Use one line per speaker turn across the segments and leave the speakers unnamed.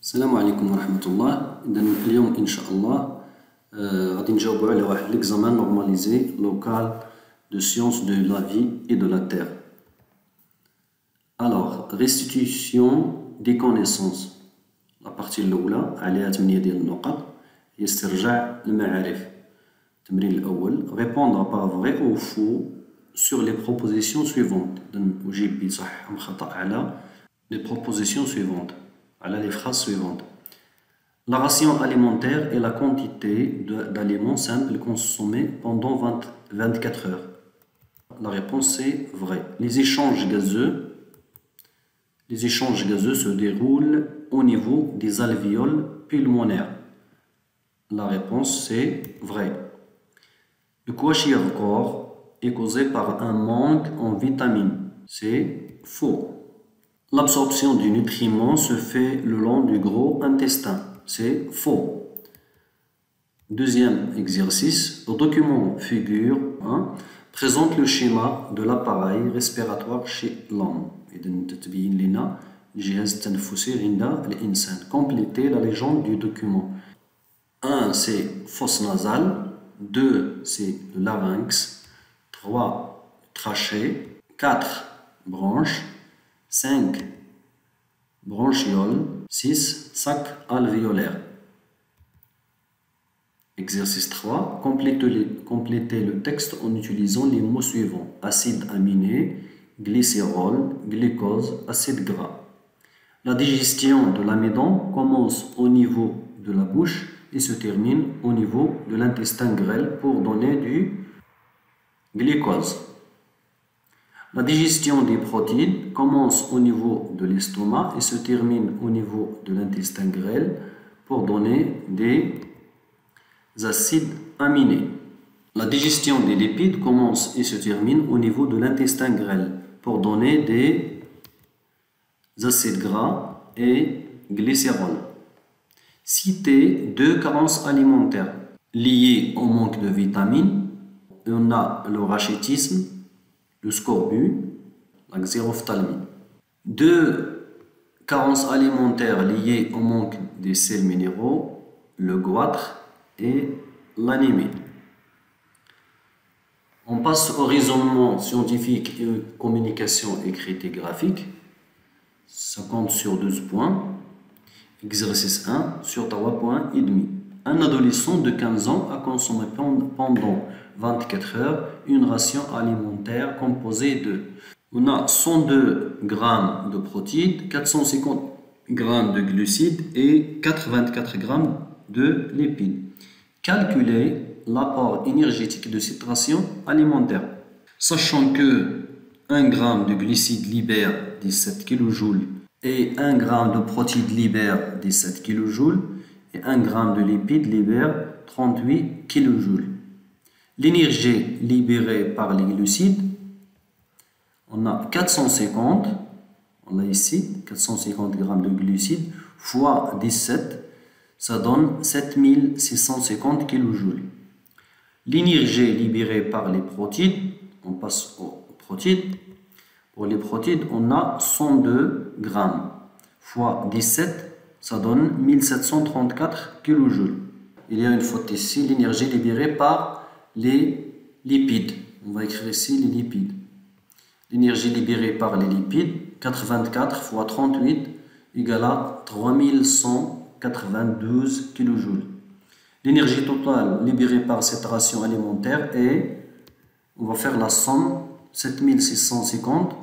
السلام عليكم ورحمة الله. إذا اليوم إن شاء الله غادي نجاوبو على واحد l'examen normalisé local de sciences de la vie et de la terre. Alors, restitution des connaissances. La partie الأولى عليها 8 ديال النقط هي استرجاع المعارف. التمرين الأول répondre par vrai ou faux sur les propositions suivantes. أجيب بصح أم خطأ على les propositions suivantes. Les phrases suivantes. La ration alimentaire est la quantité d'aliments simples consommés pendant 24 heures. La réponse est vraie. Les échanges gazeux se déroulent au niveau des alvéoles pulmonaires. La réponse c'est vrai. Le kwashiorkor est causé par un manque en vitamines. C'est faux. L'absorption du nutriment se fait le long du gros intestin. C'est faux. Deuxième exercice. Le document figure 1 présente le schéma de l'appareil respiratoire chez l'homme. Complétez la légende du document. 1 c'est fosse nasale. 2 c'est le larynx. 3 trachée. 4 bronches. 5 bronchioles, 6 sac alvéolaire. Exercice 3. Complétez le texte en utilisant les mots suivants. Acide aminé, glycérol, glucose, acide gras. La digestion de l'amidon commence au niveau de la bouche et se termine au niveau de l'intestin grêle pour donner du glucose. La digestion des protéines commence au niveau de l'estomac et se termine au niveau de l'intestin grêle pour donner des acides aminés. La digestion des lipides commence et se termine au niveau de l'intestin grêle pour donner des acides gras et glycérol. Citez 2 carences alimentaires liées au manque de vitamines. On a le rachitisme, le scorbut, la xérophthalmie. 2 carences alimentaires liées au manque des sels minéraux, le goitre et l'anémie. On passe au raisonnement scientifique et communication écrite et graphique. Ça compte sur 12 points. Exercice 1 sur 3 points et demi. Un adolescent de 15 ans a consommé pendant 24 heures une ration alimentaire composée de on a 102 grammes de protéines, 450 grammes de glucides et 84 grammes de lipides. Calculez l'apport énergétique de cette ration alimentaire. Sachant que 1 gramme de glucides libère 17 kJ et 1 gramme de protéines libère 17 kJ et 1 gramme de lipides libère 38 kJ. L'énergie libérée par les glucides, on a 450, on a ici 450 grammes de glucides fois 17, ça donne 7650 kJ. L'énergie libérée par les protéines, on passe aux protéines. Pour les protéines, on a 102 grammes fois 17, ça donne 1734 kJ. Il y a une faute ici, l'énergie libérée par les lipides. On va écrire ici les lipides. L'énergie libérée par les lipides, 84 fois 38 égale à 3192 kJ. L'énergie totale libérée par cette ration alimentaire est, on va faire la somme, 7650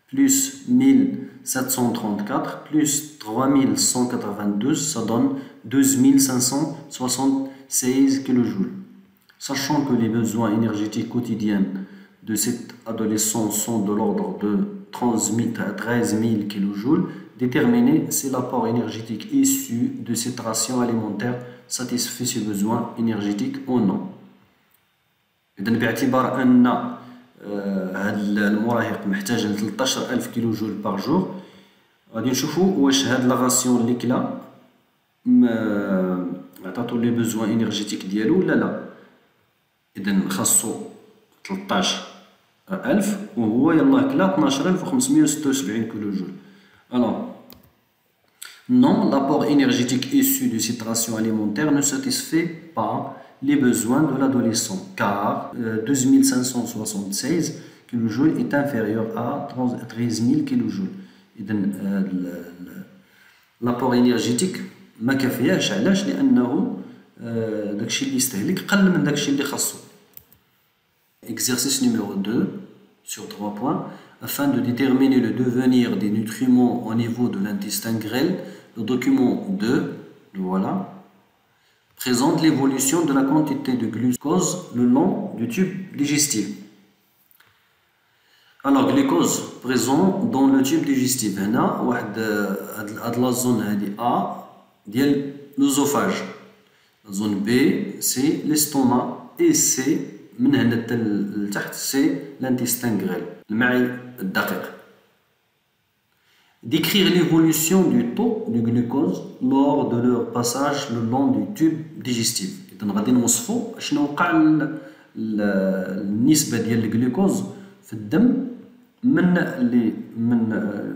plus 1734 plus 3192, ça donne 2576 kJ. Sachant que les besoins énergétiques quotidiens de cet adolescent sont de l'ordre de 13 000 kJ, déterminer si l'apport énergétique issu de cette ration alimentaire satisfait ses besoins énergétiques ou non. إذن باعتبار أن هذا المراهق محتاج ل 13000 كيلو جول باغ جور، غادي نشوفوا واش هاد لا راسيون اللي كلا عطاتو لي بوزوان انرجيتيك ديالو ولا لا. إذن خاصو 13000 وهو يلاه كلا 12576 كيلو جول. Alors Non, l'apport énergétique issu de cette ration alimentaire ne satisfait pas les besoins de l'adolescent, car 12 576 kJ est inférieur à 13 000 kJ. l'apport énergétique ما كافياش. علاش؟ لأنه داكشي اللي يستهلك قل من داكشي اللي خاصو. Exercice numéro 2 sur 3 points. Afin de déterminer le devenir des nutriments au niveau de l'intestin grêle, le document 2, voilà, présente l'évolution de la quantité de glucose le long du tube digestif. Alors, glucose présent dans le tube digestif. هنا واحد هاد لا زون هادي A ديال l'œsophage. La zone B c'est l'estomac et C من هنا حتى لتحت c'est l'intestin grêle, المعي الدقيق. Décrire l'évolution du taux de glucose lors de leur passage le long du tube digestif. إذن غادي نوصفو شنو وقع النسبة ديال الجلوكوز في الدم من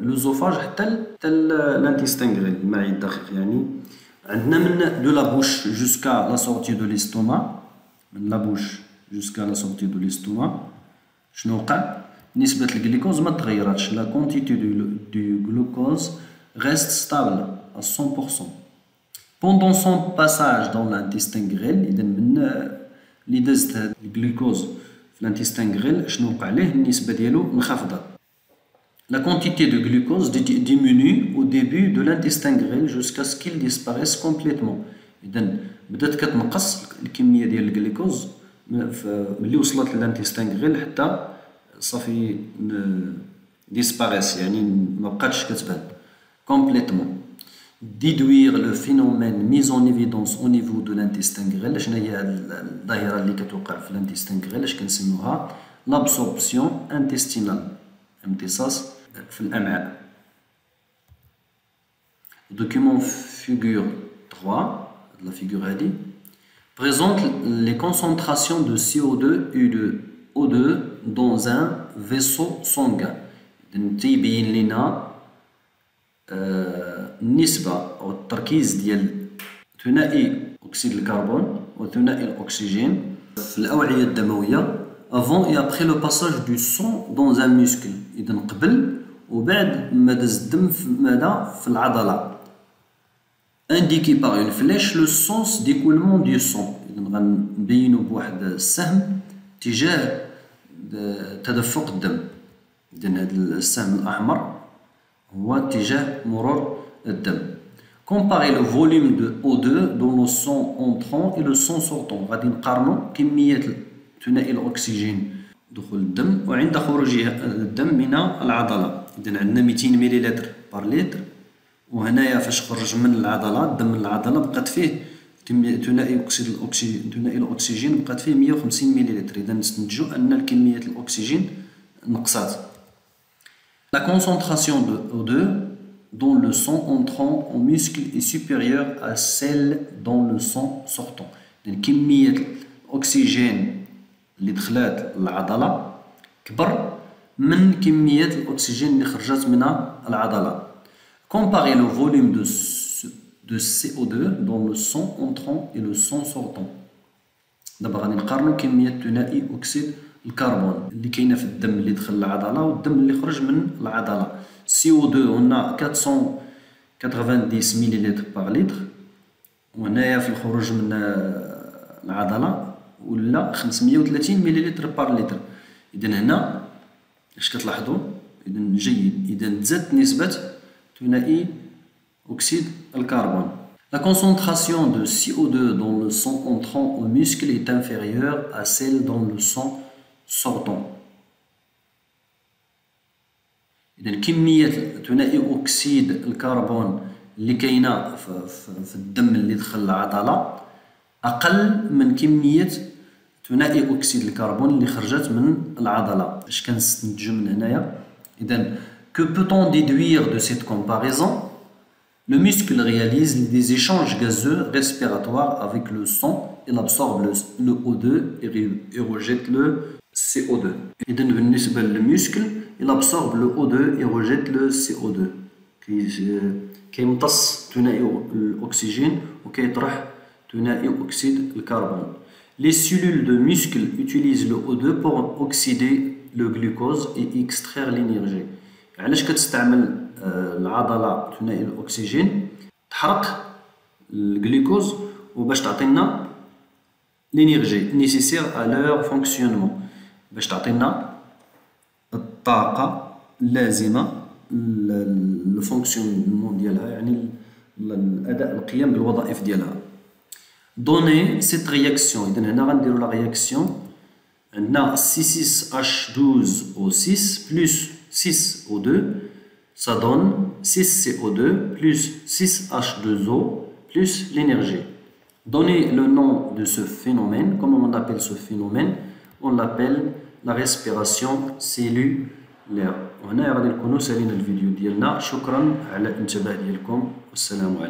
l'œsophage حتى l'intestin grêle, المعي الدقيق. يعني عندنا من de la bouche jusqu'à la sortie de l'estomac, من la bouche jusqu'à la sortie de l'estomac. شنو وقع؟ نسبة الجلوكوز ما تغيراتش. La quantité du glucose reste stable à 100%. Pendant son passage dans l'intestin grêle, إذا من اللي دازت هاد الجلوكوز في l'intestin grêle شنو وقع ليه؟ النسبة ديالو منخفضة. La quantité de glucose diminue au début de l'intestin grêle jusqu'à ce qu'il disparaisse complètement. إذا بدات كتنقص الكمية ديال الجلوكوز ملي وصلت للانتستان غريل حتى صافي ديسباريس، يعني ما بقاتش كتبان complètement. Déduire le phénomène mis en évidence au niveau de l'intestin grêle. شنو هي الظاهرة اللي كتوقع في الانتستان غريل؟ اش كنسموها؟ l'absorption intestinale، امتصاص في الأمعاء. Document figure 3 la figure هذه présente les concentrations de CO2 et de O2 dans un vaisseau sanguin. تيبين لنا النسبة أو التركيز ديال ثنائي أكسيد الكربون وثنائي الأكسجين في الأوعية الدموية avant et après le passage du sang dans un muscle. إذا قبل وبعد ما داز الدم في العضلة. Indiqué par une flèche le sens d'écoulement du sang. إذا غنبينو بواحد السهم اتجاه تدفق الدم. إذا هذا السهم الأحمر هو اتجاه مرور الدم. Comparer le volume de O2 dans le sang entrant et le sang sortant. غادي نقارنو كمية ثنائي الأكسجين دخول الدم وعند خروج الدم من العضلة. إذا عندنا 200 مليلتر بار لتر، وهنايا فاش خرج من العضلة الدم من العضلة بقات فيه ثنائي الأكسجين بقات فيه 150 مليلتر. إذا نستنتجو أن كمية الأكسجين نقصات. La concentration de O2 dans le sang entrant au muscle est supérieure à celle dans le sang sortant. إذا كمية الأكسجين اللي دخلات العضلة كبر من كمية الأكسجين اللي خرجت من العضلة. Comparer le volume de CO2 dans le sang entrant et le sang sortant. دابا غادي نقارنو كمية ثنائي أكسيد الكربون اللي كاينة في الدم اللي دخل العضلة والدم اللي خرج من العضلة. CO2 هنا 490 مليلتر باغ لتر، وهنايا في الخروج من العضلة ولا 530 مليلتر باغ لتر. إذا هنا اش كتلاحظوا؟ إذا جيد، إذا تزادت نسبة ثنائي أكسيد الكربون. La concentration de CO2 dans le sang entrant au muscle est inférieure à celle dans le sang sortant. إذا كمية ثنائي أكسيد الكربون اللي كاينة في الدم اللي دخل العضلة أقل من كمية ثنائي أكسيد الكربون اللي خرجت من العضلة. اش كنستنتجو من هنايا؟ إذا que peut-on déduire de cette comparaison? Le muscle réalise des échanges gazeux respiratoires avec le sang. Il absorbe le O2 et rejette le CO2. إذا بالنسبة للمسكل il absorbe le O2 et rejette le CO2. كيمتص ثنائي الأكسجين وكيطرح ثنائي أكسيد الكربون. Les cellules de muscles utilisent le O2 pour oxyder le glucose et extraire l'énergie. علاش كتستعمل العضلة ثنائي الأكسجين؟ تحرق الجلوكوز وباش تعطينا l'énergie nécessaire à leur fonctionnement. باش تعطينا الطاقة اللازمة للفونكسيونمون ديالها، يعني الأداء القيام بالوظائف ديالها. Donner cette réaction. إذا هنا غنديرو لا رياكسيون. عندنا C6H12O6 plus 6O2, ça donne 6CO2 plus 6H2O plus l'énergie. Donner le nom de ce phénomène. Comment on appelle ce phénomène? On l'appelle la respiration cellulaire. وهنا غادي نكونوا سالينا الفيديو ديالنا. شكرا على الانتباه ديالكم والسلام عليكم.